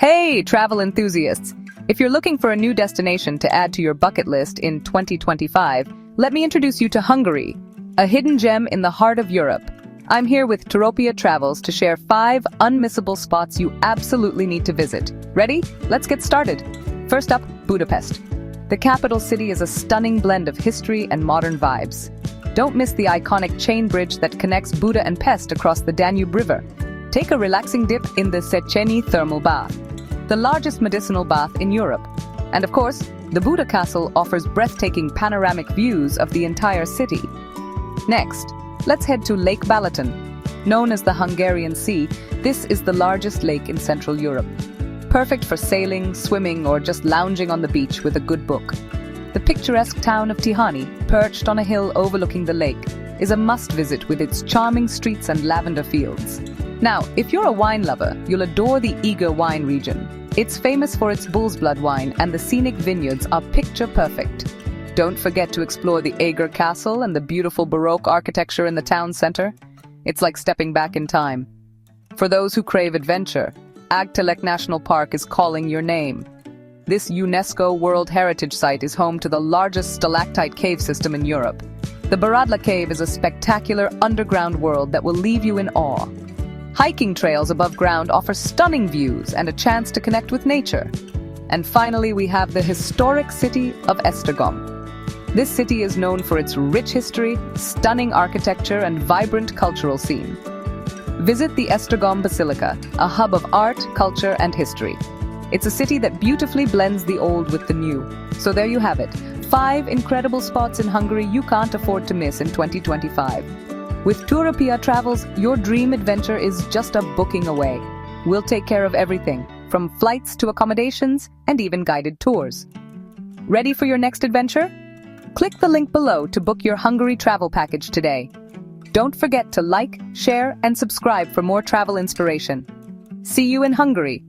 Hey, travel enthusiasts! If you're looking for a new destination to add to your bucket list in 2025, let me introduce you to Hungary, a hidden gem in the heart of Europe. I'm here with Toropia Travels to share 5 unmissable spots you absolutely need to visit. Ready? Let's get started. First up, Budapest. The capital city is a stunning blend of history and modern vibes. Don't miss the iconic chain bridge that connects Buda and Pest across the Danube River. Take a relaxing dip in the Széchenyi thermal bath, the largest medicinal bath in Europe. And of course, the Buda Castle offers breathtaking panoramic views of the entire city. Next, let's head to Lake Balaton. Known as the Hungarian Sea, this is the largest lake in Central Europe. Perfect for sailing, swimming, or just lounging on the beach with a good book. The picturesque town of Tihany, perched on a hill overlooking the lake, is a must-visit with its charming streets and lavender fields. Now, if you're a wine lover, you'll adore the Eger wine region. It's famous for its bull's blood wine, and the scenic vineyards are picture-perfect. Don't forget to explore the Eger Castle and the beautiful Baroque architecture in the town center. It's like stepping back in time. For those who crave adventure, Agtelek National Park is calling your name. This UNESCO World Heritage Site is home to the largest stalactite cave system in Europe. The Baradla Cave is a spectacular underground world that will leave you in awe. Hiking trails above ground offer stunning views and a chance to connect with nature. And finally, we have the historic city of Esztergom. This city is known for its rich history, stunning architecture, and vibrant cultural scene. Visit the Esztergom Basilica, a hub of art, culture, and history. It's a city that beautifully blends the old with the new. So there you have it, 5 incredible spots in Hungary you can't afford to miss in 2025. With Toropia Travels, your dream adventure is just a booking away. We'll take care of everything, from flights to accommodations and even guided tours. Ready for your next adventure? Click the link below to book your Hungary travel package today. Don't forget to like, share, and subscribe for more travel inspiration. See you in Hungary!